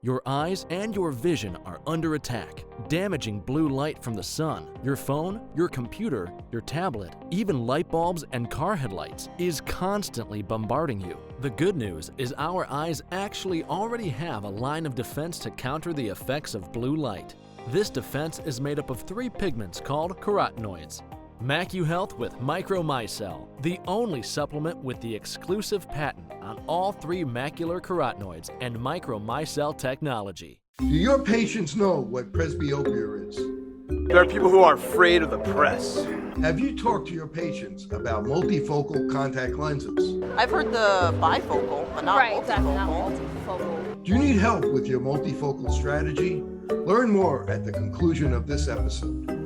Your eyes and your vision are under attack. Damaging blue light from the sun, your phone, your computer, your tablet, even light bulbs and car headlights is constantly bombarding you. The good news is our eyes actually already have a line of defense to counter the effects of blue light. This defense is made up of 3 pigments called carotenoids. MacuHealth with Micromycel, the only supplement with the exclusive patent on all 3 macular carotenoids and Micromycel technology. Do your patients know what presbyopia is? There are people who are afraid of the press. Have you talked to your patients about multifocal contact lenses? I've heard the bifocal, but not multifocal. Exactly, not multifocal. Do you need help with your multifocal strategy? Learn more at the conclusion of this episode.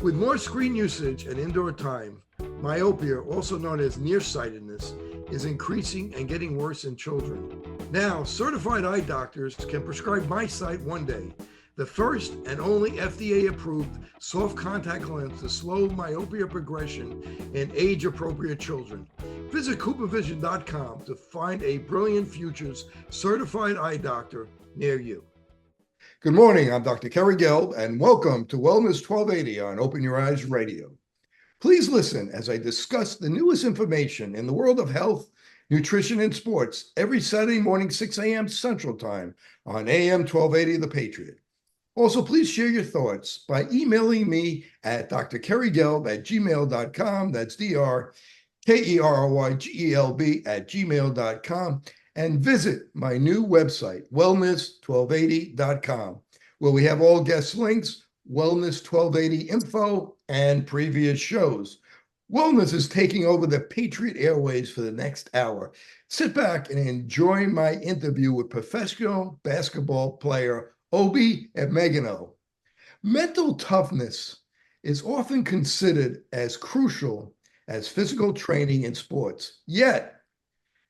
With more screen usage and indoor time, myopia, also known as nearsightedness, is increasing and getting worse in children. Now, certified eye doctors can prescribe MySight One Day, the first and only FDA-approved soft contact lens to slow myopia progression in age-appropriate children. Visit CooperVision.com to find a Brilliant Futures certified eye doctor near you. Good morning, I'm Dr. Kerry Gelb, and welcome to Wellness 1280 on Open Your Eyes Radio. Please listen as I discuss the newest information in the world of health, nutrition, and sports every Saturday morning, 6 a.m. Central Time on AM 1280 The Patriot. Also, please share your thoughts by emailing me at drkerrygelb@gmail.com. That's drkerrygelb@gmail.com. And visit my new website, wellness1280.com, where we have all guest links, Wellness 1280 info, and previous shows. Wellness is taking over the Patriot Airways for the next hour. Sit back and enjoy my interview with professional basketball player Obi Emegano. Mental toughness is often considered as crucial as physical training in sports. Yet,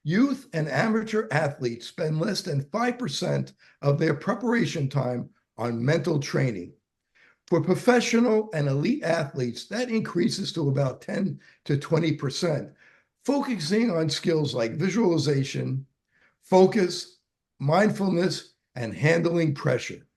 youth and amateur athletes spend less than 5% of their preparation time on mental training. For professional and elite athletes, that increases to about 10 to 20%, focusing on skills like visualization, focus, mindfulness, and handling pressure.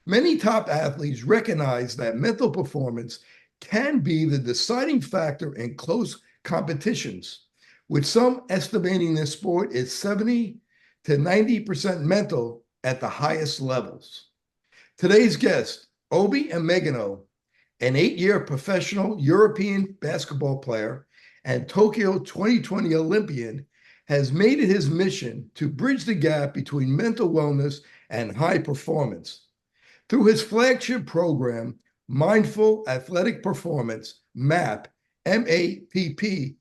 Many top athletes recognize that mental performance can be the deciding factor in close competitions, with some estimating this sport is 70 to 90% mental at the highest levels. Today's guest, Obi Emegano, an 8-year professional European basketball player and Tokyo 2020 Olympian, has made it his mission to bridge the gap between mental wellness and high performance. Through his flagship program, Mindful Athletic Performance, MAPP, MAPP,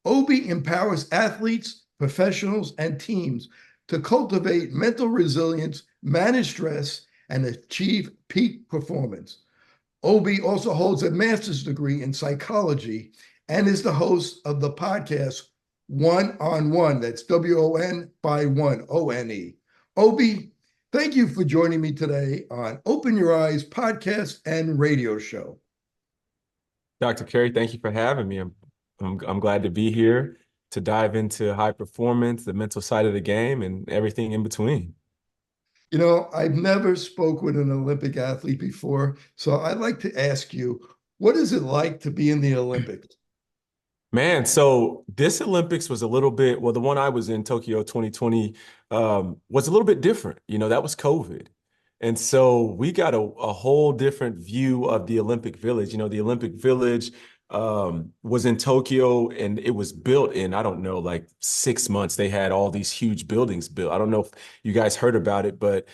Obi empowers athletes, professionals, and teams to cultivate mental resilience, manage stress, and achieve peak performance. Obi also holds a master's degree in psychology and is the host of the podcast WonByOne. That's WonByOne, O-N-E. Obi, thank you for joining me today on Open Your Eyes podcast and radio show. Dr. Kerry, thank you for having me. I'm glad to be here to dive into high performance, the mental side of the game, and everything in between. You know, I've never spoke with an Olympic athlete before, so I'd like to ask you, what is it like to be in the Olympics? Man, so this Olympics was a little bit, well, the one I was in, Tokyo 2020, was a little bit different. You know, that was COVID. And so we got a whole different view of the Olympic Village. You know, the Olympic Village was in Tokyo, and it was built in, I don't know, like 6 months. They had all these huge buildings built. I don't know if you guys heard about it, but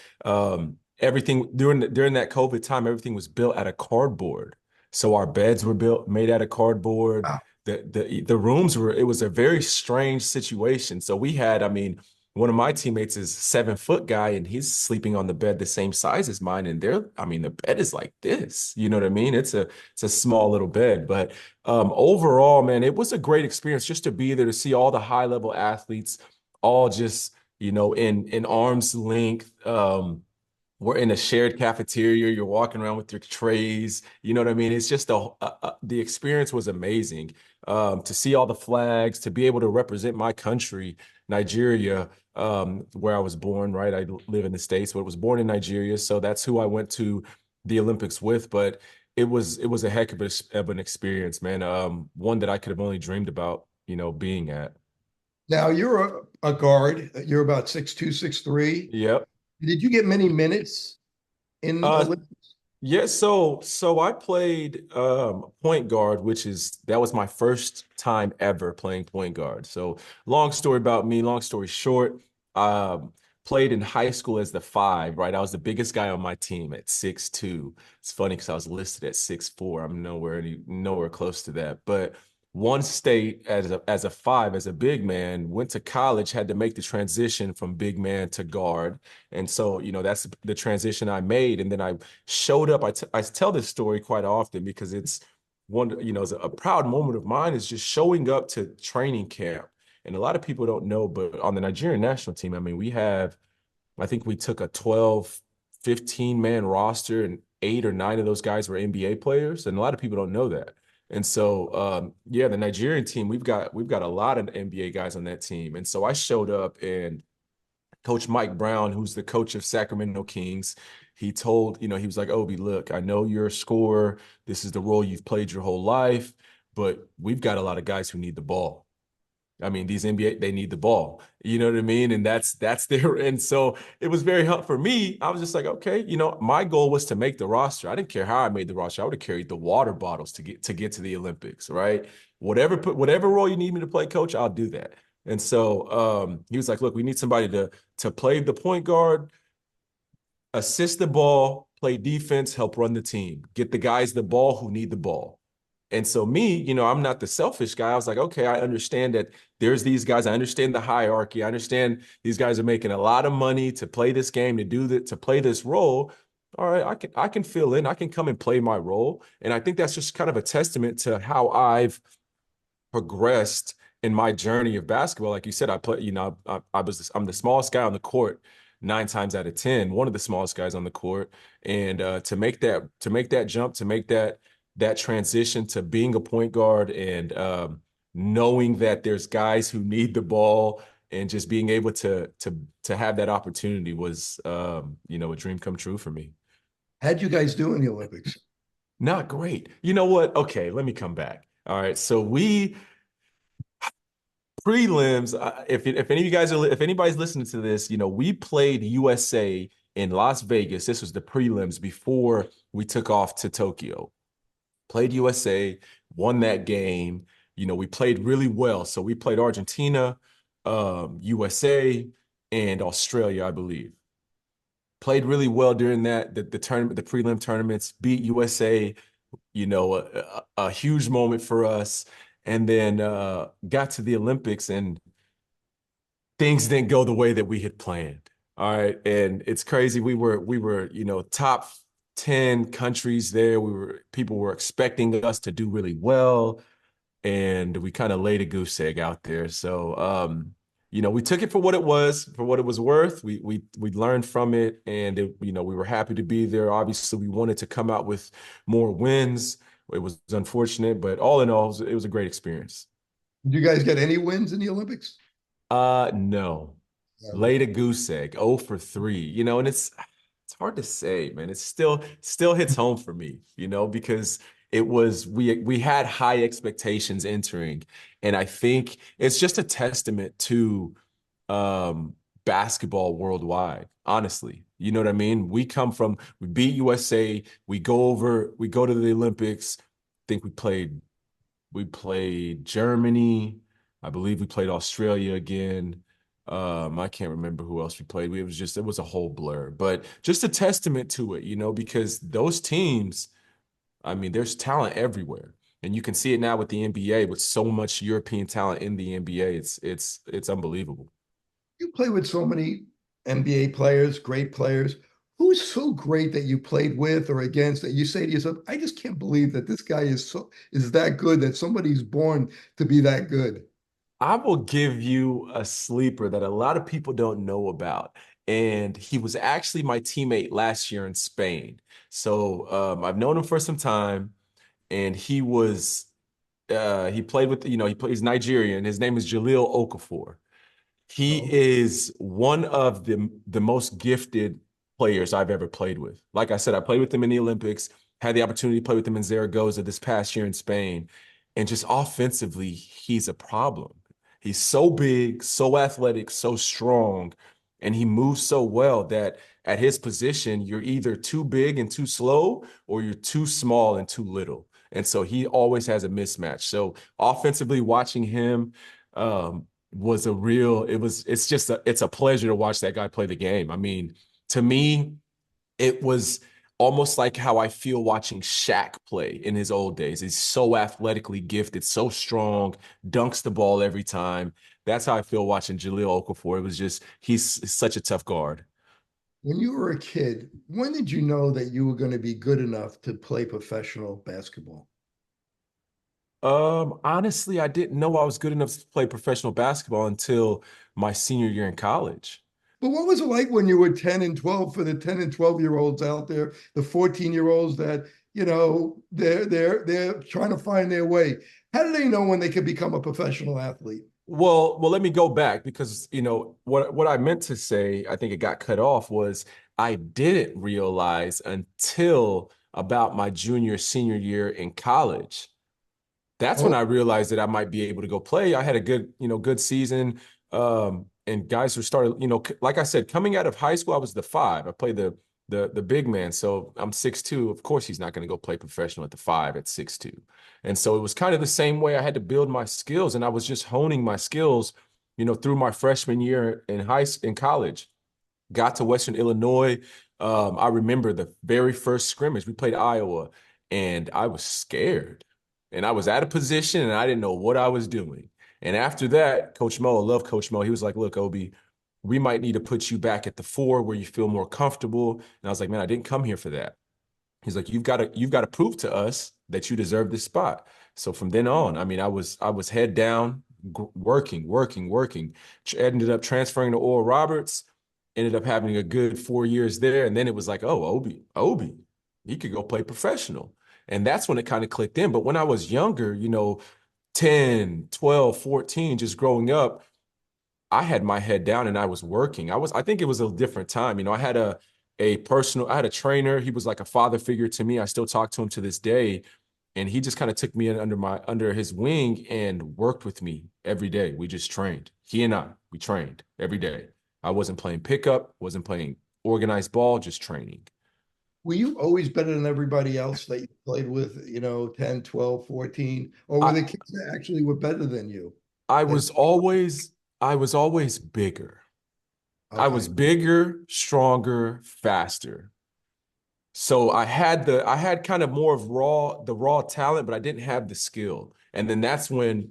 everything during that COVID time, everything was built out of cardboard. So our beds were made out of cardboard. Wow. The rooms it was a very strange situation. So we had, one of my teammates is 7-foot guy, and he's sleeping on the bed the same size as mine. And the bed is like this, you know what I mean? It's a small little bed, but overall, man, it was a great experience just to be there, to see all the high level athletes, all just, you know, in arm's length. We're in a shared cafeteria. You're walking around with your trays. You know what I mean? It's just the experience was amazing. To see all the flags, to be able to represent my country, Nigeria, where I was born, right? I live in the States, but was born in Nigeria. So that's who I went to the Olympics with. But it was a heck of an experience, man. One that I could have only dreamed about, being at. Now you're a guard. You're about 6'2", 6'3". Yep. Did you get many minutes in Uh, Olympics? Yeah, so I played point guard, that was my first time ever playing point guard. So long story about me, long story short, played in high school as the five, right? I was the biggest guy on my team at 6'2". It's funny because I was listed at 6'4". I'm nowhere close to that. But one state as a five, as a big man, went to college, had to make the transition from big man to guard. And so, that's the transition I made. And then I showed up. I tell this story quite often because it's it's a proud moment of mine is just showing up to training camp. And a lot of people don't know, but on the Nigerian national team, I mean, I think we took a 12, 15-man roster, and 8 or 9 of those guys were NBA players. And a lot of people don't know that. And so, yeah, the Nigerian team, we've got a lot of NBA guys on that team. And so I showed up, and Coach Mike Brown, who's the coach of Sacramento Kings, he was like, Obi, look, I know you're a scorer. This is the role you've played your whole life, but we've got a lot of guys who need the ball. I mean, these NBA, they need the ball. You know what I mean? And that's their, and so it was very helpful for me. I was just like, okay, my goal was to make the roster. I didn't care how I made the roster. I would have carried the water bottles to get to the Olympics, right? Whatever role you need me to play, coach, I'll do that. And so he was like, look, we need somebody to play the point guard, assist the ball, play defense, help run the team, get the guys the ball who need the ball. And so me, I'm not the selfish guy. I was like, okay, I understand that there's these guys. I understand the hierarchy. I understand these guys are making a lot of money to play this game, to play this role. All right, I can fill in. I can come and play my role. And I think that's just kind of a testament to how I've progressed in my journey of basketball. Like you said, I'm the smallest guy on the court 9 times out of 10, one of the smallest guys on the court. And to make that jump, to make that transition to being a point guard, and knowing that there's guys who need the ball, and just being able to have that opportunity was a dream come true for me. How'd you guys do in the Olympics? Not great. You know what? Okay, let me come back. All right, so prelims. If anybody's listening to this, we played USA in Las Vegas. This was the prelims before we took off to Tokyo. Played USA, won that game. We played really well. So we played Argentina, USA, and Australia, I believe. Played really well during the tournament, the prelim tournaments, beat USA, a huge moment for us. And then got to the Olympics, and things didn't go the way that we had planned. All right. And it's crazy. We were, top 10 countries there. People were expecting us to do really well, and we kind of laid a goose egg out there. So, we took it for what it was worth. We learned from it, and we were happy to be there. Obviously, we wanted to come out with more wins. It was unfortunate, but all in all, it was a great experience. Did you guys get any wins in the Olympics? No. Laid a goose egg, 0 for 3. And it's hard to say, man. It still hits home for me, because we had high expectations entering, and I think it's just a testament to basketball worldwide, honestly. You know what I mean? We beat USA, we go to the Olympics. I think we played Germany. I believe we played Australia again. I can't remember who else we played. It was a whole blur, but just a testament to it, because those teams, I mean, there's talent everywhere. And you can see it now with the NBA, with so much European talent in the NBA. It's unbelievable. You play with so many NBA players, great players. Who's so great that you played with or against that you say to yourself, I just can't believe that this guy is that good, that somebody's born to be that good? I will give you a sleeper that a lot of people don't know about. And he was actually my teammate last year in Spain. So I've known him for some time, and he played with, he's Nigerian. His name is Jaleel Okafor. He Oh, is one of the most gifted players I've ever played with. Like I said, I played with him in the Olympics, had the opportunity to play with him in Zaragoza this past year in Spain. And just offensively, he's a problem. He's so big, so athletic, so strong, and he moves so well that at his position, you're either too big and too slow, or you're too small and too little. And so he always has a mismatch. So offensively, watching him, was a real, it's a pleasure to watch that guy play the game. I mean, to me, it was almost like how I feel watching Shaq play in his old days. He's so athletically gifted, so strong, dunks the ball every time. That's how I feel watching Jahlil Okafor. It was just, he's such a tough guard. when you were a kid, when did you know that you were going to be good enough to play professional basketball? Honestly, I didn't know I was good enough to play professional basketball until my senior year in college. But what was it like when you were 10 and 12 for the 10 and 12-year-olds out there, the 14-year-olds that, they're trying to find their way. How do they know when they could become a professional athlete? Well, let me go back because, what I meant to say, I think it got cut off, was I didn't realize until about my senior year in college. That's when Oh, I realized that I might be able to go play. I had a good season. And guys who started, like I said, coming out of high school, I was the 5. I played the big man. So I'm 6'2". Of course, he's not going to go play professional at the 5 at 6'2". And so it was kind of the same way. I had to build my skills, and I was just honing my skills, through my freshman year in college. Got to Western Illinois. I remember the very first scrimmage. We played Iowa, and I was scared. And I was out of position, and I didn't know what I was doing. And after that, Coach Mo, I love Coach Mo. He was like, "Look, Obi, we might need to put you back at the 4 where you feel more comfortable." And I was like, "Man, I didn't come here for that." He's like, "You've got to prove to us that you deserve this spot." So from then on, I mean, I was head down, working. Ended up transferring to Oral Roberts. Ended up having a good 4 years there, and then it was like, "Oh, Obi, he could go play professional." And that's when it kind of clicked in. But when I was younger, 10, 12, 14, just growing up, I had my head down and I was working. I think it was a different time. I had a trainer. He was like a father figure to me. I still talk to him to this day. And he just kind of took me under his wing and worked with me every day. We just trained. He and we trained every day. I wasn't playing pickup, wasn't playing organized ball, just training. were you always better than everybody else that you played with, 10, 12, 14? Or were I the kids that actually were better than you? I That, was always I was always bigger. I was okay. bigger, stronger, faster. So I had kind of more of the raw talent, but I didn't have the skill. And then that's when,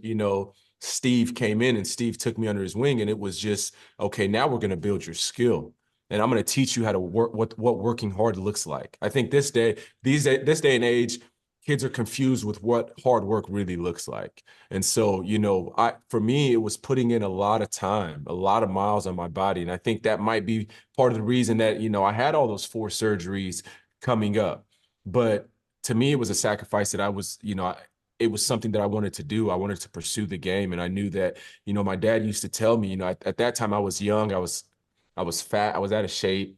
Steve came in, and Steve took me under his wing, and it was just, okay, now we're going to build your skill. And I'm going to teach you how to work, what working hard looks like. I think this day and age, kids are confused with what hard work really looks like. And so, for me, it was putting in a lot of time, a lot of miles on my body. And I think that might be part of the reason that, I had all those 4 surgeries coming up. But to me, it was a sacrifice that it was something that I wanted to do. I wanted to pursue the game. And I knew that, my dad used to tell me, at that time I was young, I was fat, I was out of shape.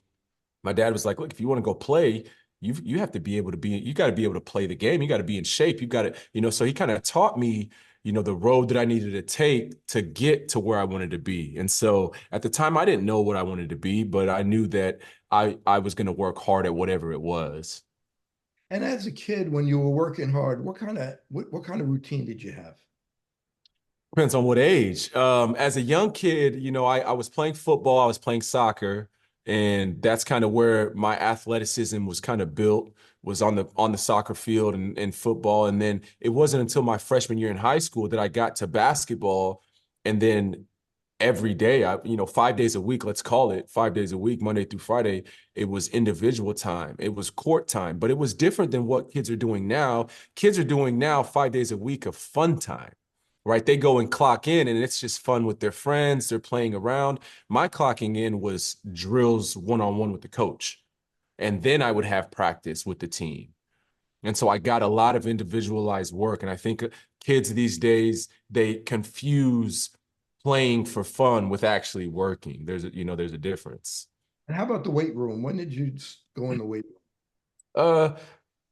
My dad was like, "Look, if you want to go play, you have to be able to you got to be able to play the game. You got to be in shape. You got to, so he kind of taught me, the road that I needed to take to get to where I wanted to be." And so at the time, I didn't know what I wanted to be, but I knew that I was going to work hard at whatever it was. And as a kid, when you were working hard, what kind of routine did you have? Depends on what age. As a young kid, I was playing football, I was playing soccer, and that's kind of where my athleticism was kind of built, was on the soccer field and football. And then it wasn't until my freshman year in high school that I got to basketball. And then every day, 5 days a week, let's call it 5 days a week, Monday through Friday, it was individual time. It was court time, but it was different than what kids are doing now. Kids are doing now 5 days a week of fun time, right? They go and clock in, and it's just fun with their friends. They're playing around. My clocking in was drills one-on-one with the coach. And then I would have practice with the team. And so I got a lot of individualized work. And I think kids these days, they confuse playing for fun with actually working. There's a difference. And how about the weight room? When did you go in the weight room? Uh,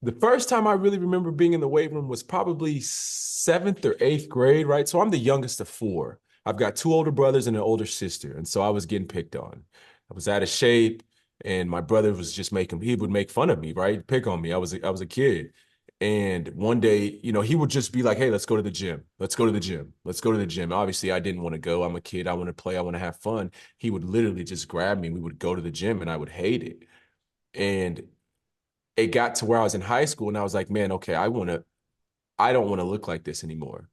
the first time I really remember being in the weight room was probably 7th or 8th grade, right? So I'm the youngest of four. I've got two older brothers and an older sister. And so I was getting picked on. I was out of shape, and my brother was just he would make fun of me, right? Pick on me. I was a kid. And one day, he would just be like, hey, let's go to the gym. Let's go to the gym. Let's go to the gym. Obviously, I didn't want to go. I'm a kid. I want to play. I want to have fun. He would literally just grab me. We would go to the gym, and I would hate it. And it got to where I was in high school, and I was like, man, okay, I don't want to look like this anymore.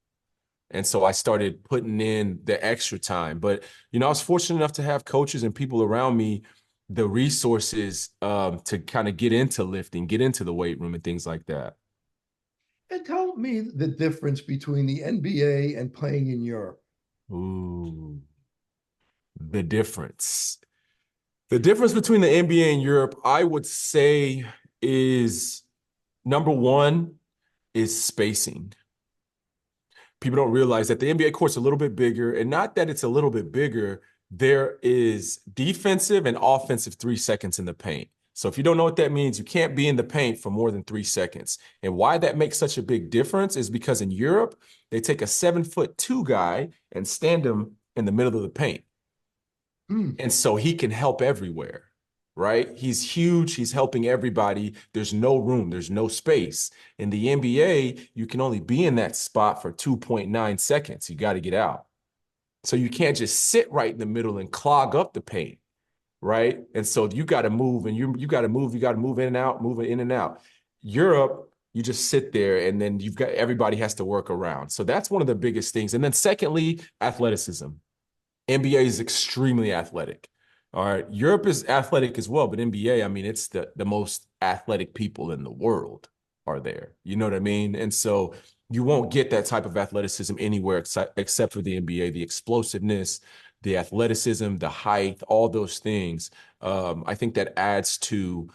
And so I started putting in the extra time. But, I was fortunate enough to have coaches and people around me, the resources to kind of get into lifting, get into the weight room and things like that. And tell me the difference between the NBA and playing in Europe. Ooh, the difference. The difference between the NBA and Europe, I would say, is number one is spacing. People don't realize that the NBA court's a little bit bigger, and not that it's a little bit bigger, there is defensive and offensive 3 seconds in the paint. So if you don't know what that means, you can't be in the paint for more than 3 seconds. And why that makes such a big difference is because in Europe, they take a 7'2" guy and stand him in the middle of the paint. And so he can help everywhere, right? He's huge. He's helping everybody. There's no room. There's no space. In the NBA, you can only be in that spot for 2.9 seconds. You got to get out. So you can't just sit right in the middle and clog up the paint, right? And so you got to move, and you got to move. You got to move in and out, move in and out. Europe, you just sit there, and then everybody has to work around. So that's one of the biggest things. And then secondly, athleticism. NBA is extremely athletic. All right. Europe is athletic as well, but NBA, I mean, it's the most athletic people in the world are there. You know what I mean? And so you won't get that type of athleticism anywhere except for the NBA, the explosiveness, the athleticism, the height, all those things. I think that adds to,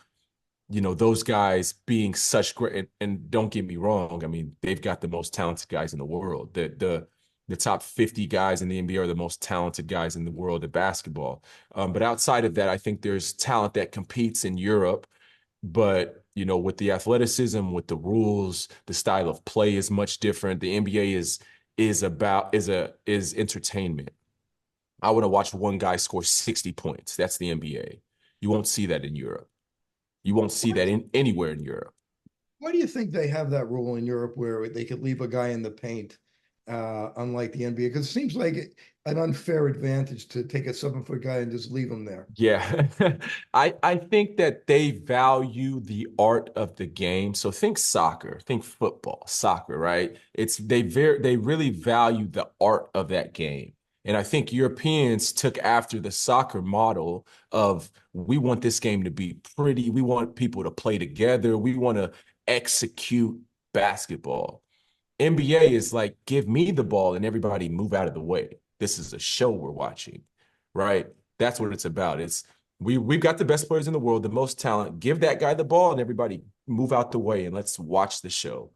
those guys being such great. And don't get me wrong. I mean, they've got the most talented guys in the world. The top 50 guys in the NBA are the most talented guys in the world at basketball. But outside of that, I think there's talent that competes in Europe. But, with the athleticism, with the rules, the style of play is much different. The NBA is entertainment. I want to watch one guy score 60 points. That's the NBA. You won't see that in Europe. You won't see that anywhere in Europe. Why do you think they have that rule in Europe where they could leave a guy in the paint? Unlike the NBA, because it seems like an unfair advantage to take a 7-foot guy and just leave him there. Yeah, I think that they value the art of the game. So think soccer, think football, soccer, right? They really value the art of that game. And I think Europeans took after the soccer model of, we want this game to be pretty. We want people to play together. We want to execute basketball. NBA is like, give me the ball and everybody move out of the way. This is a show we're watching, right? That's what it's about. We've got the best players in the world, the most talent. Give that guy the ball and everybody move out the way and let's watch the show.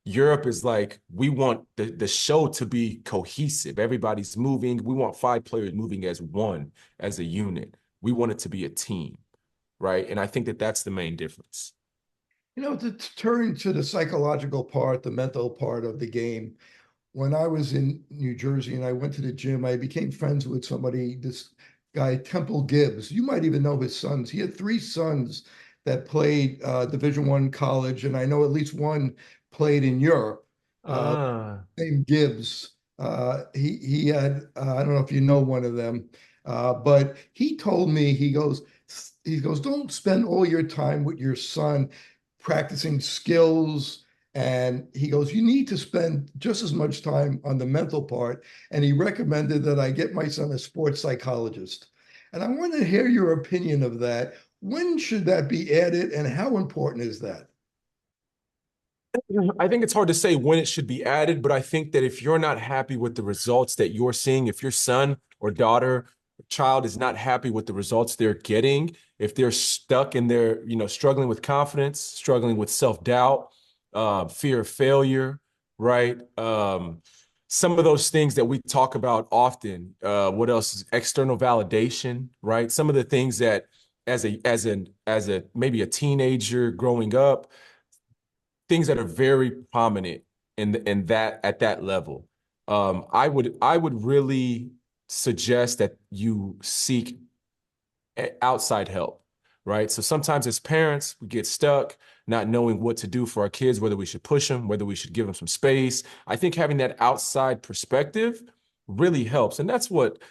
Europe is like, we want the show to be cohesive. Everybody's moving. We want 5 players moving as one, as a unit. We want it to be a team, right? And I think that that's the main difference. To turn to the psychological part, the mental part of the game, when I was in New Jersey and I went to the gym, I became friends with this guy, Temple Gibbs. You might even know his sons. He had 3 sons that played Division I college, and I know at least one played in Europe. Named Gibbs. He had, I don't know if you know one of them, but he told me, he goes, don't spend all your time with your son practicing skills. And he goes, you need to spend just as much time on the mental part. And he recommended that I get my son a sports psychologist. And I want to hear your opinion of that. When should that be added and how important is that? I think it's hard to say when it should be added, but I think that if you're not happy with the results that you're seeing, if your son or daughter, child is not happy with the results they're getting, if they're stuck in their, struggling with confidence, struggling with self-doubt, fear of failure, right? some of those things that we talk about often. What else is external validation, right? Some of the things that as a maybe a teenager growing up, things that are very prominent in that at that level. I would really suggest that you seek outside help, right? So sometimes as parents, we get stuck not knowing what to do for our kids, whether we should push them, whether we should give them some space. I think having that outside perspective really helps. And that's what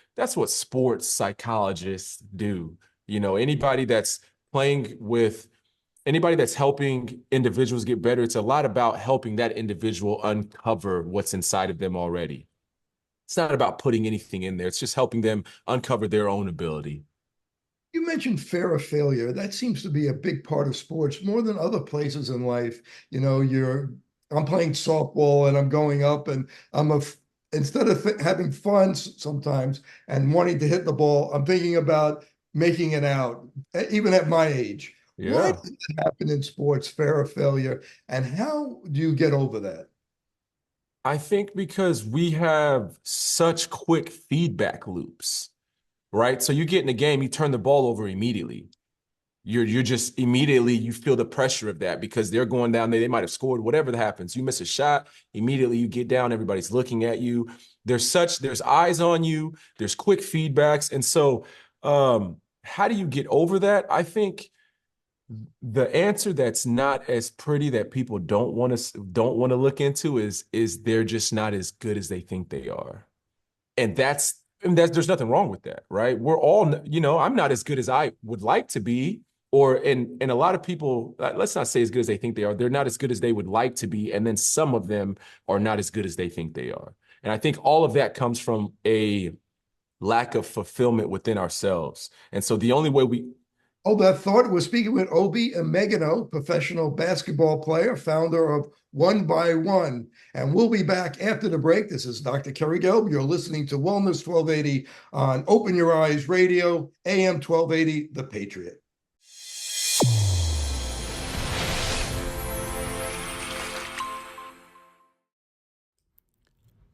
sports psychologists do. Anybody that's playing with anybody that's helping individuals get better, it's a lot about helping that individual uncover what's inside of them already. It's not about putting anything in there. It's just helping them uncover their own ability. You mentioned fear of failure. That seems to be a big part of sports more than other places in life. I'm playing softball and I'm going up and instead of having fun sometimes and wanting to hit the ball, I'm thinking about making it out, even at my age. Yeah. Why does it happen in sports, fear of failure, and how do you get over that? I think because we have such quick feedback loops, right? So you get in a game, you turn the ball over immediately. You're just immediately, you feel the pressure of that because they're going down there. They might have scored, whatever that happens. You miss a shot, immediately you get down, everybody's looking at you. There's eyes on you, there's quick feedbacks. And so how do you get over that? I think the answer that's not as pretty that people don't want to look into is they're just not as good as they think they are. And there's nothing wrong with that, right? We're all, I'm not as good as I would like to be, and a lot of people, let's not say as good as they think they are, they're not as good as they would like to be, and then some of them are not as good as they think they are. And I think all of that comes from a lack of fulfillment within ourselves. And so the only way Hold that thought. We're speaking with Obi Emegano, professional basketball player, founder of WonByOne. And we'll be back after the break. This is Dr. Kerry Gelb. You're listening to Wellness 1280 on Open Your Eyes Radio, AM 1280, The Patriot.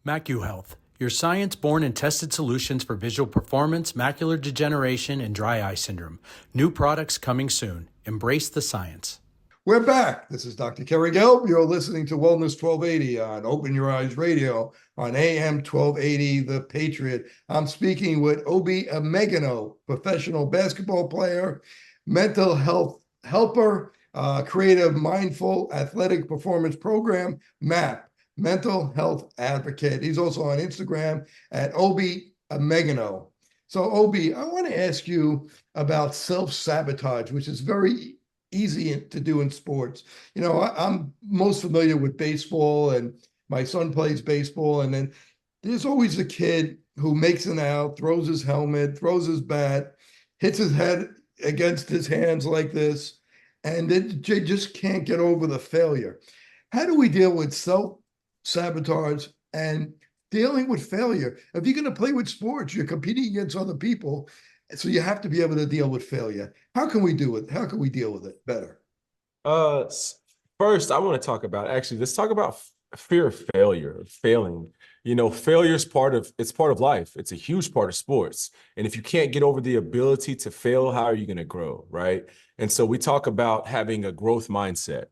MacuHealth, your science-born and tested solutions for visual performance, macular degeneration, and dry eye syndrome. New products coming soon. Embrace the science. We're back. This is Dr. Kerry Gelb. You're listening to Wellness 1280 on Open Your Eyes Radio on AM 1280, The Patriot. I'm speaking with Obi Emegano, professional basketball player, mental health helper, creative mindful athletic performance program, MAPP. Mental health advocate. He's also on Instagram at Obi Emegano. So Obi, I want to ask you about self-sabotage, which is very easy to do in sports. I'm most familiar with baseball, and my son plays baseball, and then there's always a kid who makes an out, throws his helmet, throws his bat, hits his head against his hands like this, and they just can't get over the failure. How do we deal with self-sabotage and dealing with failure? If you're going to play with sports, you're competing against other people, so you have to be able to deal with failure. How can we do it? How can we deal with it better? First, I want to talk about, let's talk about fear of failure, failing. Failure is part of life. It's a huge part of sports. And if you can't get over the ability to fail, how are you going to grow, right? And so we talk about having a growth mindset,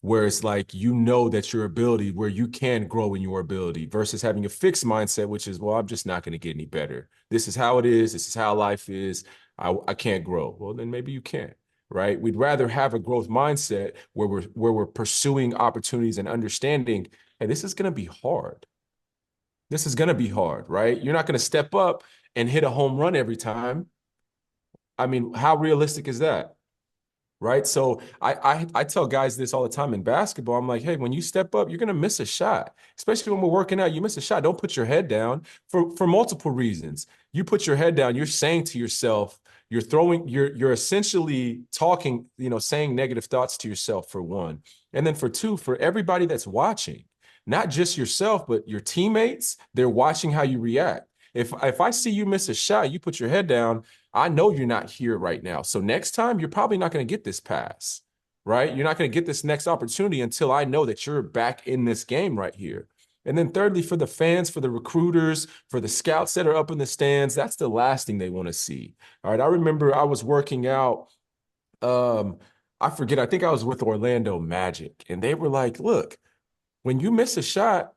where it's like, that your ability, where you can grow in your ability, versus having a fixed mindset, which is, well, I'm just not going to get any better. This is how it is. This is how life is. I can't grow. Well, then maybe you can't, right? We'd rather have a growth mindset where we're pursuing opportunities and understanding, hey, this is going to be hard. This is going to be hard, right? You're not going to step up and hit a home run every time. I mean, how realistic is that? Right. So I tell guys this all the time in basketball. I'm like, hey, when you step up, you're going to miss a shot, especially when we're working out. You miss a shot. Don't put your head down for multiple reasons. You put your head down. You're saying to yourself, you're essentially talking, saying negative thoughts to yourself, for one. And then for two, for everybody that's watching, not just yourself, but your teammates, they're watching how you react. If I see you miss a shot, you put your head down, I know you're not here right now. So next time, you're probably not going to get this pass, right? You're not going to get this next opportunity until I know that you're back in this game right here. And then thirdly, for the fans, for the recruiters, for the scouts that are up in the stands, that's the last thing they want to see. All right. I remember I was working out. I forget, I think I was with Orlando Magic, and they were like, look, when you miss a shot,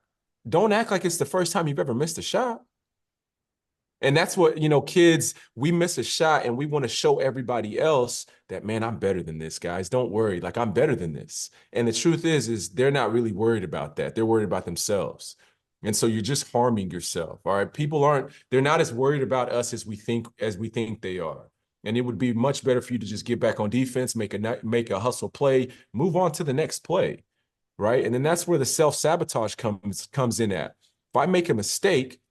don't act like it's the first time you've ever missed a shot. And that's what, kids, we miss a shot and we want to show everybody else that, man, I'm better than this, guys. Don't worry. Like, I'm better than this. And the truth is they're not really worried about that. They're worried about themselves. And so you're just harming yourself. All right. They're not as worried about us as we think they are. And it would be much better for you to just get back on defense, make a hustle play, move on to the next play. Right. And then that's where the self-sabotage comes in at. If I make a mistake,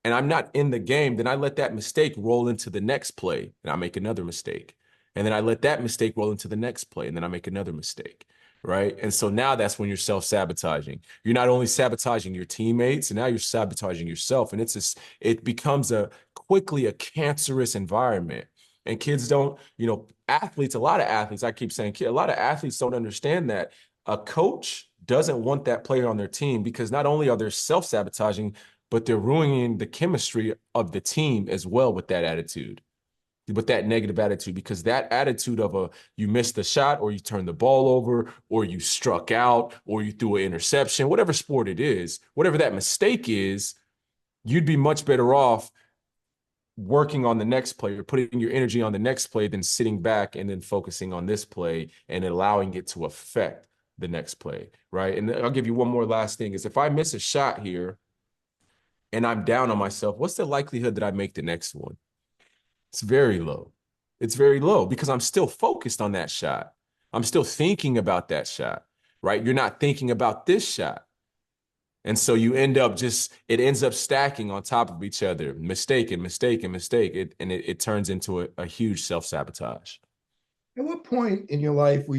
and I'm not in the game, then I let that mistake roll into the next play and I make another mistake. And then I let that mistake roll into the next play and then I make another mistake, right? And so now that's when you're self-sabotaging. You're not only sabotaging your teammates, and now you're sabotaging yourself. And it becomes quickly a cancerous environment. And kids don't, athletes, a lot of athletes, I keep saying, a lot of athletes don't understand that a coach doesn't want that player on their team, because not only are they self-sabotaging, but they're ruining the chemistry of the team as well with that attitude, with that negative attitude, because that attitude of you missed the shot, or you turned the ball over, or you struck out, or you threw an interception, whatever sport it is, whatever that mistake is, you'd be much better off working on the next play or putting your energy on the next play than sitting back and then focusing on this play and allowing it to affect the next play, right? And I'll give you one more last thing is, if I miss a shot here and I'm down on myself, what's the likelihood that I make the next one? It's very low. It's very low because I'm still focused on that shot. I'm still thinking about that shot, right? You're not thinking about this shot. And so you end up it ends up stacking on top of each other, mistake and mistake and mistake. It turns into a huge self-sabotage. At what point in your life were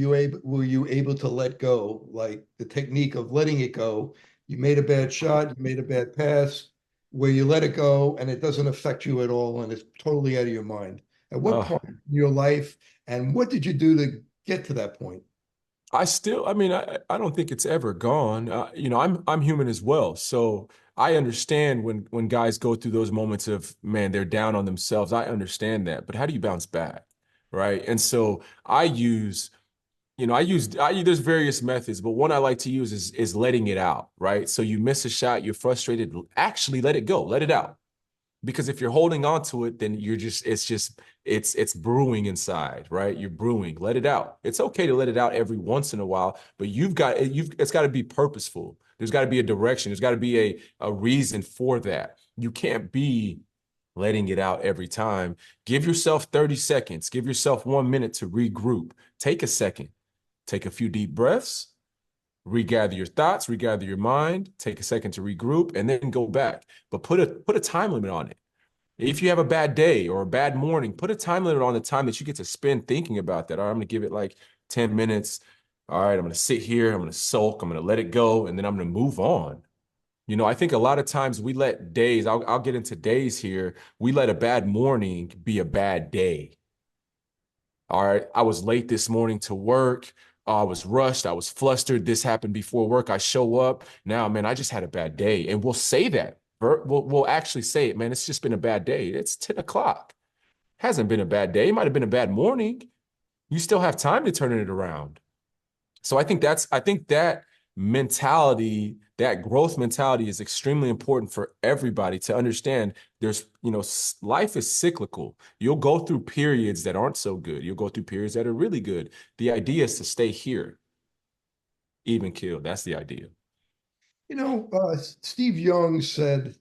you able to let go, like the technique of letting it go? You made a bad shot, you made a bad pass, where you let it go and it doesn't affect you at all and it's totally out of your mind. At what point in your life, and what did you do to get to that point? I don't think it's ever gone. I'm human as well. So I understand when guys go through those moments of, man, they're down on themselves. I understand that. But how do you bounce back? Right. And so there's various methods, but one I like to use is letting it out. Right. So you miss a shot, you're frustrated, actually let it go, let it out. Because if you're holding on to it, then it's brewing inside, right? You're brewing, let it out. It's okay to let it out every once in a while, but it's got to be purposeful. There's got to be a direction. There's got to be a reason for that. You can't be letting it out every time. Give yourself 30 seconds. Give yourself 1 minute to regroup. Take a second. Take a few deep breaths. Regather your thoughts, regather your mind, take a second to regroup, and then go back. But put a time limit on it. If you have a bad day or a bad morning, put a time limit on the time that you get to spend thinking about that. All right, I'm going to give it like 10 minutes. All right, I'm going to sit here, I'm going to sulk, I'm going to let it go, and then I'm going to move on. I think a lot of times we let days, I'll get into days here, we let a bad morning be a bad day. All right, I was late this morning to work. I was rushed. I was flustered. This happened before work. I show up. Now, man, I just had a bad day. And we'll say that. We'll actually say it, man, it's just been a bad day. It's 10 o'clock. Hasn't been a bad day. It might have been a bad morning. You still have time to turn it around. So I think that mentality, that growth mentality is extremely important for everybody to understand. Life is cyclical. You'll go through periods that aren't so good. You'll go through periods that are really good. The idea is to stay here, even kill. That's the idea. Steve Young said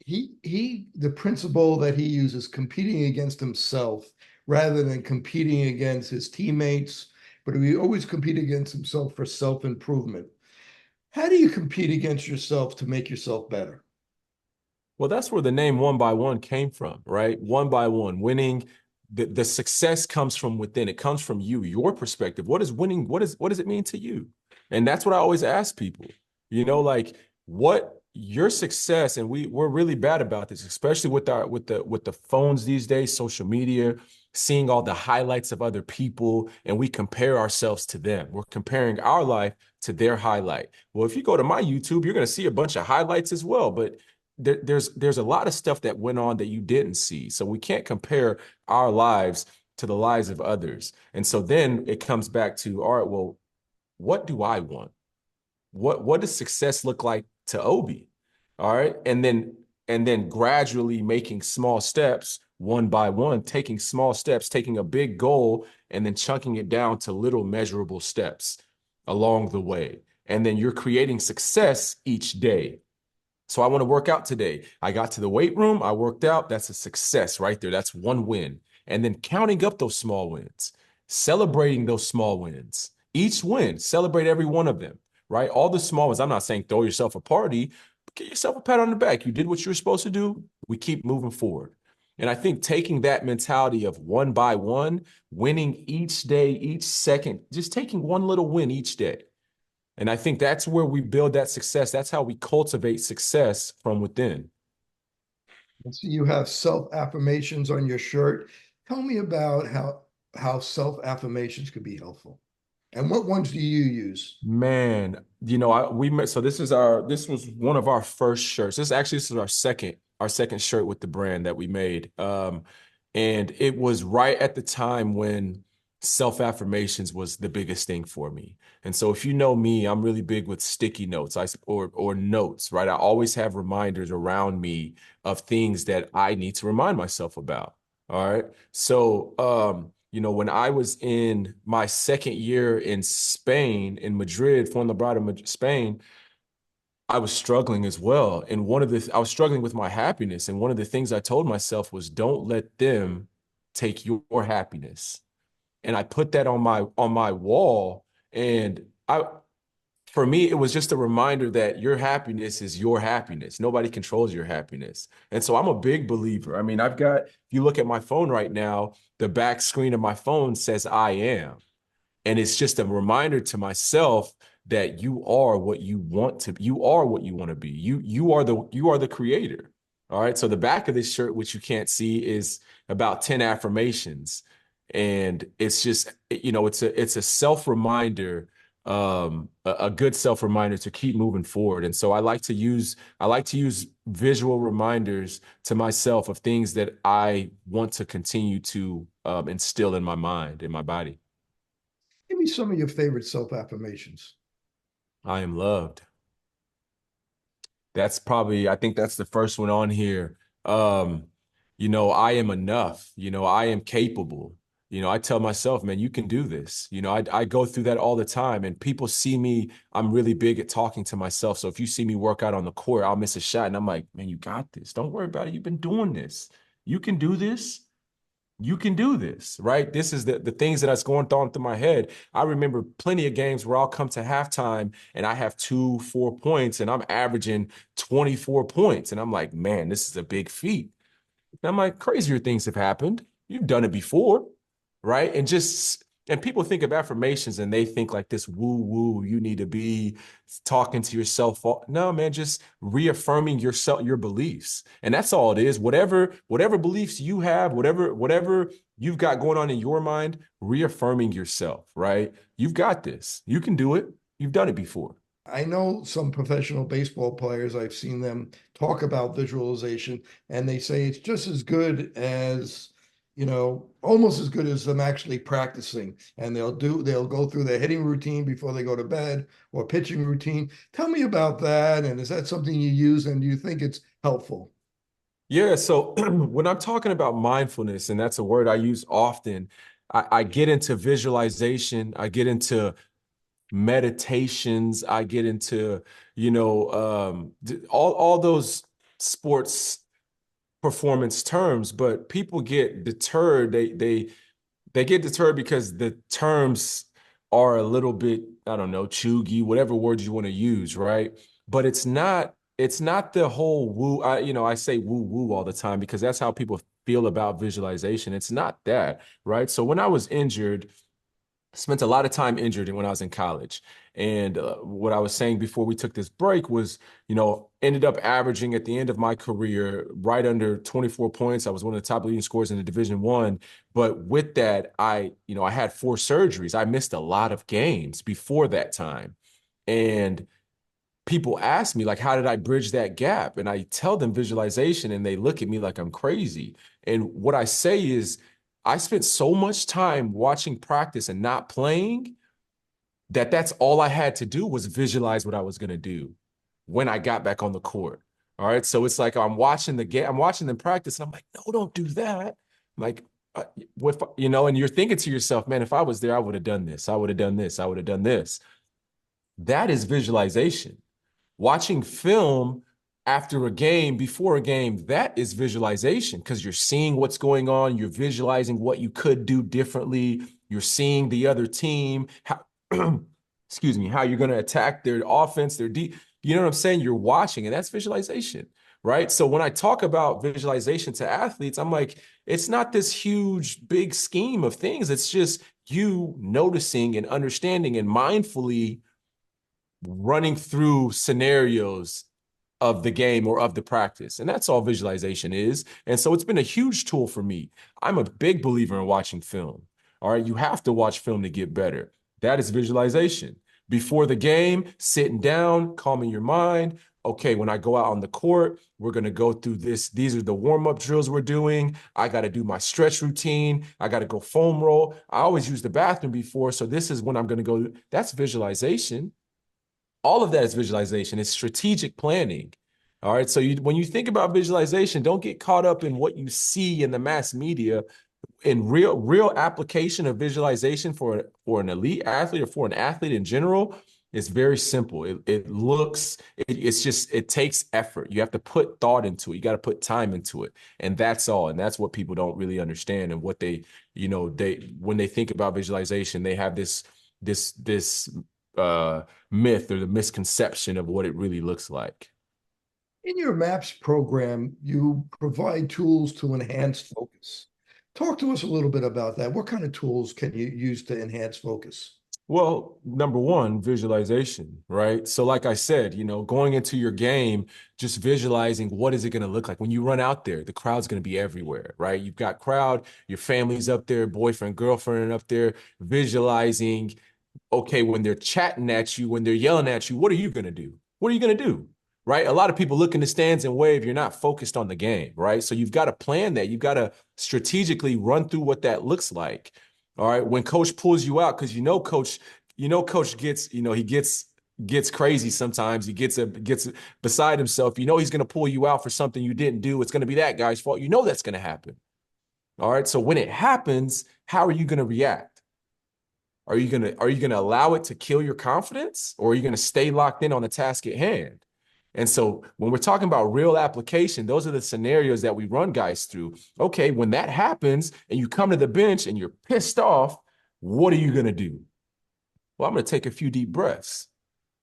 the principle that he uses, competing against himself rather than competing against his teammates, but he always compete against himself for self-improvement. How do you compete against yourself to make yourself better? Well, that's where the name WonByOne came from, right? WonByOne, winning. The success comes from within. It comes from you, your perspective. What is winning? What does it mean to you? And that's what I always ask people. What your success, and we're really bad about this, especially with the phones these days, social media. seeing all the highlights of other people, and we compare ourselves to them. We're comparing our life to their highlight. Well, if you go to my YouTube, you're going to see a bunch of highlights as well, but there's a lot of stuff that went on that you didn't see. So we can't compare our lives to the lives of others. And so then it comes back to, all right, well, what do I want? What does success look like to Obi? All right. And then gradually making small steps, one by one, taking small steps, taking a big goal, and then chunking it down to little measurable steps along the way. And then you're creating success each day. So I want to work out today. I got to the weight room, I worked out. That's a success right there. That's one win. And then counting up those small wins, celebrating those small wins. Each win, celebrate every one of them, right? All the small ones. I'm not saying throw yourself a party, but get yourself a pat on the back. You did what you were supposed to do. We keep moving forward. And I think taking that mentality of one by one, winning each day, each second, just taking one little win each day. And I think that's where we build that success. That's how we cultivate success from within. So you have self-affirmations on your shirt. Tell me about how self-affirmations could be helpful. And what ones do you use? Man, we met. So this was one of our first shirts. This is our second shirt with the brand that we made. And it was right at the time when self-affirmations was the biggest thing for me. And so if you know me, I'm really big with sticky notes or notes, right? I always have reminders around me of things that I need to remind myself about. All right. So, when I was in my second year in Spain, in Madrid, Fuenlabrada, Spain, I was struggling as well. And I was struggling with my happiness. And one of the things I told myself was, don't let them take your happiness. And I put that on my wall. And for me, it was just a reminder that your happiness is your happiness. Nobody controls your happiness. And so I'm a big believer. I mean, if you look at my phone right now, the back screen of my phone says I am. And it's just a reminder to myself that you are what you want to be. You are what you want to be. You are the creator. All right. So the back of this shirt, which you can't see, is about 10 affirmations. And it's just, it's a self-reminder, a good self-reminder to keep moving forward. And so I like to use visual reminders to myself of things that I want to continue to instill in my mind, in my body. Give me some of your favorite self-affirmations. I am loved. I think that's the first one on here. I am enough. I am capable. I tell myself, man, you can do this. I go through that all the time, and people see me. I'm really big at talking to myself. So if you see me work out on the court, I'll miss a shot, and I'm like, man, you got this. Don't worry about it. You've been doing this. You can do this. You can do this, right? This is the things that's going through my head. I remember plenty of games where I'll come to halftime and I have 4 points and I'm averaging 24 points. And I'm like, man, this is a big feat. And I'm like, crazier things have happened. You've done it before, right? And people think of affirmations and they think like this woo-woo, you need to be talking to yourself. No, man, just reaffirming your beliefs. And that's all it is. Whatever beliefs you have, whatever you've got going on in your mind, reaffirming yourself, right? You've got this. You can do it. You've done it before. I know some professional baseball players, I've seen them talk about visualization, and they say it's just as good as, almost as good as them actually practicing. And they'll go through their hitting routine before they go to bed, or pitching routine. Tell me about that. And is that something you use, and do you think it's helpful? Yeah. So when I'm talking about mindfulness, and that's a word I use often, I get into visualization, I get into meditations, I get into, all those sports performance terms, but people get deterred. They get deterred because the terms are a little bit, I don't know, chuggy, whatever words you want to use, right? But it's not the whole woo. I say woo woo all the time because that's how people feel about visualization. It's not that, right? So when I was injured, spent a lot of time injured when I was in college. And what I was saying before we took this break was, ended up averaging at the end of my career right under 24 points. I was one of the top leading scorers in the Division I. But with that, I had 4 surgeries. I missed a lot of games before that time. And people ask me, like, how did I bridge that gap? And I tell them visualization, and they look at me like I'm crazy. And what I say is, I spent so much time watching practice and not playing that's all I had to do was visualize what I was going to do when I got back on the court. All right. So it's like I'm watching the game, I'm watching them practice, and I'm like, no, don't do that. I'm like, and you're thinking to yourself, man, if I was there, I would have done this. I would have done this. I would have done this. That is visualization. Watching film after a game, before a game, that is visualization, because you're seeing what's going on. You're visualizing what you could do differently. You're seeing the other team, how, excuse me, how you're going to attack their offense, their deep. You know what I'm saying? You're watching, and that's visualization, right? So when I talk about visualization to athletes, I'm like, it's not this huge, big scheme of things. It's just you noticing and understanding and mindfully running through scenarios of the game or of the practice. And that's all visualization is. And so it's been a huge tool for me. I'm a big believer in watching film. All right. You have to watch film to get better. That is visualization. Before the game, sitting down, calming your mind. Okay, when I go out on the court, we're going to go through this. These are the warm-up drills we're doing. I got to do my stretch routine. I got to go foam roll. I always use the bathroom before. So this is when I'm going to go. That's visualization. All of that is visualization. It's strategic planning. All right. So when you think about visualization, don't get caught up in what you see in the mass media. In real application of visualization for an elite athlete or for an athlete in general, it's very simple. It takes effort. You have to put thought into it. You got to put time into it. And that's all. And that's what people don't really understand. And what when they think about visualization, they have this myth or the misconception of what it really looks like. In your MAPS program, you provide tools to enhance focus. Talk to us a little bit about that. What kind of tools can you use to enhance focus? Well, number one, visualization, right? So like I said, going into your game, just visualizing what is it going to look like when you run out there. The crowd's going to be everywhere, right? You've got crowd, your family's up there, boyfriend, girlfriend up there, visualizing, okay, when they're chatting at you, when they're yelling at you, what are you going to do? What are you going to do? Right? A lot of people look in the stands and wave. You're not focused on the game, right? So you've got to plan that. You've got to strategically run through what that looks like. All right. When coach pulls you out, because coach gets crazy sometimes. He gets beside himself. He's going to pull you out for something you didn't do. It's going to be that guy's fault. That's going to happen. All right. So when it happens, how are you going to react? Are you going to allow it to kill your confidence, or are you going to stay locked in on the task at hand? And so when we're talking about real application, those are the scenarios that we run guys through. Okay, when that happens and you come to the bench and you're pissed off, what are you going to do? Well, I'm going to take a few deep breaths.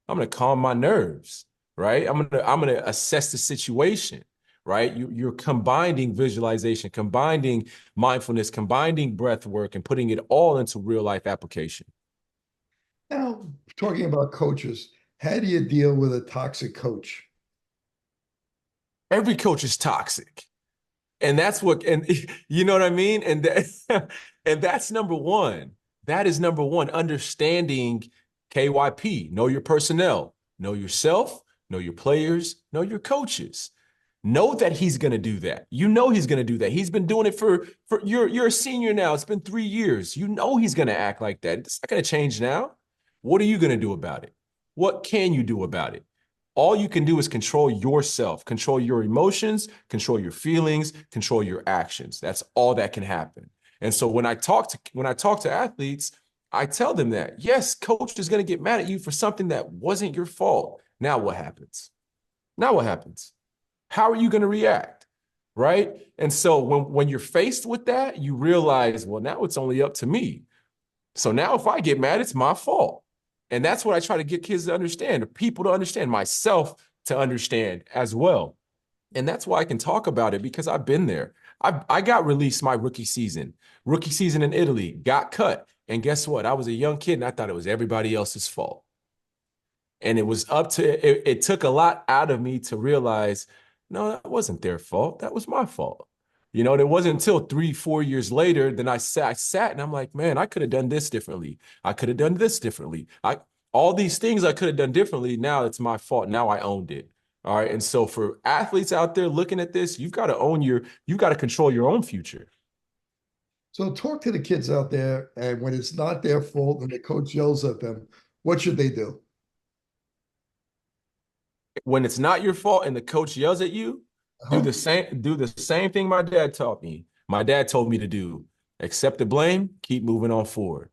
I'm going to calm my nerves, right? I'm going to assess the situation, right? You're combining visualization, combining mindfulness, combining breath work, and putting it all into real life application. Now, talking about coaches, how do you deal with a toxic coach? Every coach is toxic. And that's you know what I mean? And that's number one. That is number one, understanding KYP, know your personnel, know yourself, know your players, know your coaches. Know that he's going to do that. He's going to do that. He's been doing it for you're a senior now. It's been 3 years. He's going to act like that. It's not going to change now. What are you going to do about it? What can you do about it? All you can do is control yourself, control your emotions, control your feelings, control your actions. That's all that can happen. And so when I talk to athletes, I tell them that, yes, coach is going to get mad at you for something that wasn't your fault. Now what happens? How are you going to react? Right? And so when you're faced with that, you realize, well, now it's only up to me. So now if I get mad, it's my fault. And that's what I try to get kids to understand, people to understand, myself to understand as well. And that's why I can talk about it, because I've been there. I got released my rookie season in Italy, got cut. And guess what? I was a young kid and I thought it was everybody else's fault. And it was it took a lot out of me to realize, no, that wasn't their fault. That was my fault. And it wasn't until 3-4 years later, then I sat and I'm like, man, I could have done this differently. I could have done this differently. All these things I could have done differently. Now it's my fault. Now I owned it. All right. And so for athletes out there looking at this, you've got to you've got to control your own future. So talk to the kids out there, and when it's not their fault and the coach yells at them, what should they do? When it's not your fault and the coach yells at you, do the same thing my dad taught me. My dad told me to do. Accept the blame, keep moving on forward.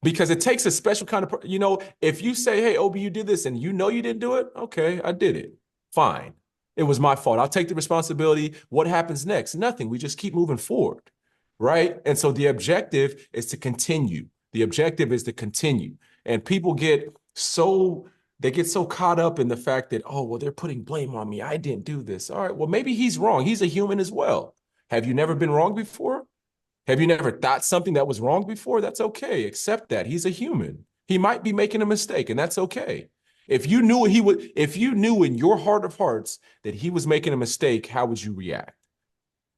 Because it takes a special kind of, if you say, hey, Obi, you did this and you didn't do it. Okay, I did it. Fine. It was my fault. I'll take the responsibility. What happens next? Nothing. We just keep moving forward. Right. And so the objective is to continue. The objective is to continue. And people get so caught up in the fact that, oh, well, they're putting blame on me. I didn't do this. All right. Well, maybe he's wrong. He's a human as well. Have you never been wrong before? Have you never thought something that was wrong before? That's okay. Accept that. He's a human. He might be making a mistake, and that's okay. If you knew in your heart of hearts that he was making a mistake, how would you react?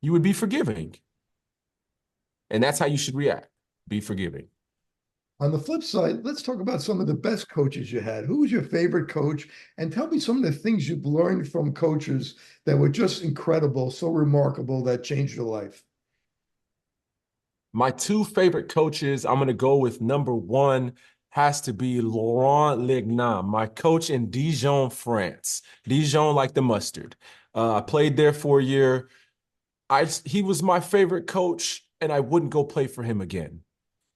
You would be forgiving. And that's how you should react. Be forgiving. On the flip side, let's talk about some of the best coaches you had. Who was your favorite coach? And tell me some of the things you've learned from coaches that were just incredible, so remarkable, that changed your life. My two favorite coaches, I'm going to go with number one, has to be Laurent Legnan, my coach in Dijon, France. Dijon like the mustard. I played there for a year. He was my favorite coach, and I wouldn't go play for him again.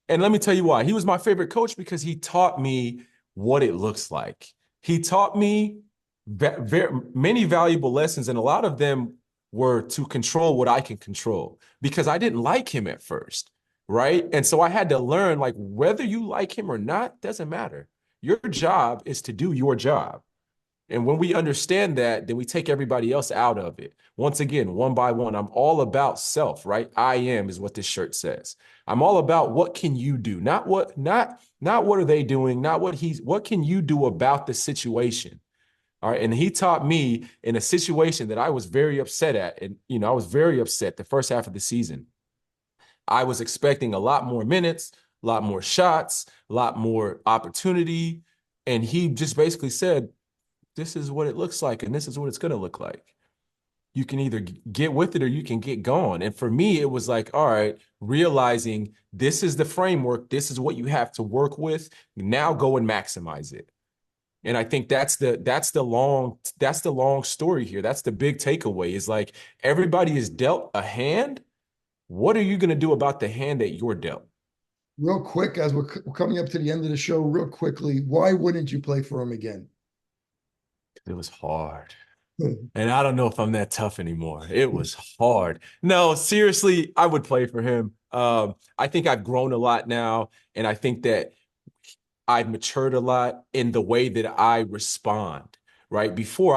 And let me tell you why. He was my favorite coach because he taught me what it looks like. He taught me many valuable lessons, and a lot of them were to control what I can control, because I didn't like him at first, right? And so I had to learn, like, whether you like him or not, doesn't matter. Your job is to do your job. And when we understand that, then we take everybody else out of it. Once again, one by one, I'm all about self, right? I am is what this shirt says. I'm all about what can you do? Not what are they doing, not what can you do about the situation? All right. And he taught me in a situation that I was very upset at. And, I was very upset the first half of the season. I was expecting a lot more minutes, a lot more shots, a lot more opportunity. And he just basically said, this is what it looks like, and this is what it's going to look like. You can either get with it or you can get gone. And for me, it was like, all right, realizing this is the framework. This is what you have to work with. Now go and maximize it. And I think that's the long story here. That's the big takeaway, is like, everybody is dealt a hand. What are you going to do about the hand that you're dealt? Real quick, as we're coming up to the end of the show, real quickly, why wouldn't you play for him again? It was hard. And I don't know if I'm that tough anymore. It was hard. No, seriously, I would play for him. I think I've grown a lot now, and I think that I've matured a lot in the way that I respond. Right before,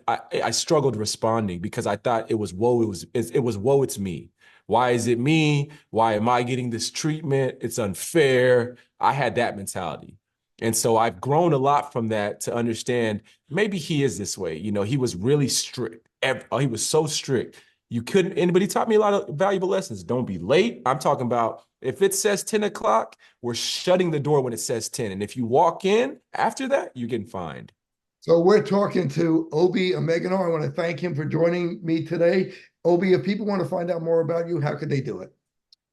I struggled responding because I thought it was woe. It was woe. It's me. Why is it me? Why am I getting this treatment? It's unfair. I had that mentality. And so I've grown a lot from that to understand maybe he is this way. He was really strict. He was so strict. But he taught me a lot of valuable lessons. Don't be late. I'm talking about, if it says 10 o'clock, we're shutting the door when it says 10. And if you walk in after that, you're getting fined. So we're talking to Obi Emegano. I want to thank him for joining me today. Obi, if people want to find out more about you, how could they do it?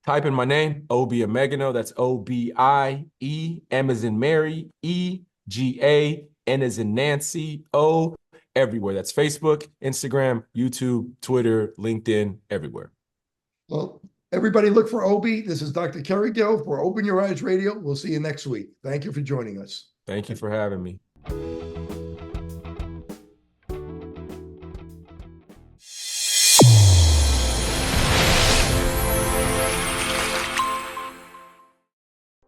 Type in my name, Obi Emegano. That's O-B-I-E, M as in Mary, E-G-A, N as in Nancy, O, everywhere. That's Facebook, Instagram, YouTube, Twitter, LinkedIn, everywhere. Well, everybody look for Obi. This is Dr. Kerry Gill for Open Your Eyes Radio. We'll see you next week. Thank you for joining us. Thank you for having me.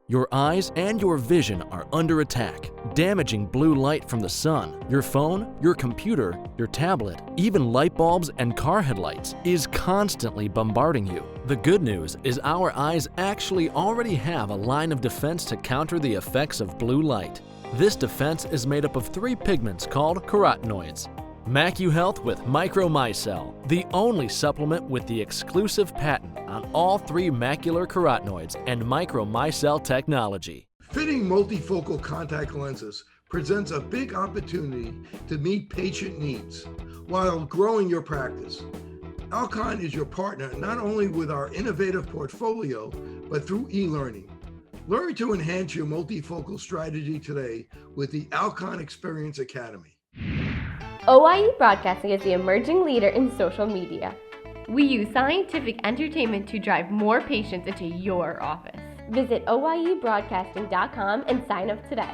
Your eyes and your vision are under attack. Damaging blue light from the sun, your phone, your computer, your tablet, even light bulbs and car headlights is constantly bombarding you. The good news is our eyes actually already have a line of defense to counter the effects of blue light. This defense is made up of 3 pigments called carotenoids. MacuHealth with Micromicelle, the only supplement with the exclusive patent on all 3 macular carotenoids and Micromicelle technology. Fitting multifocal contact lenses presents a big opportunity to meet patient needs while growing your practice. Alcon is your partner not only with our innovative portfolio, but through e-learning. Learn to enhance your multifocal strategy today with the Alcon Experience Academy. OIE Broadcasting is the emerging leader in social media. We use scientific entertainment to drive more patients into your office. Visit OIEBroadcasting.com and sign up today.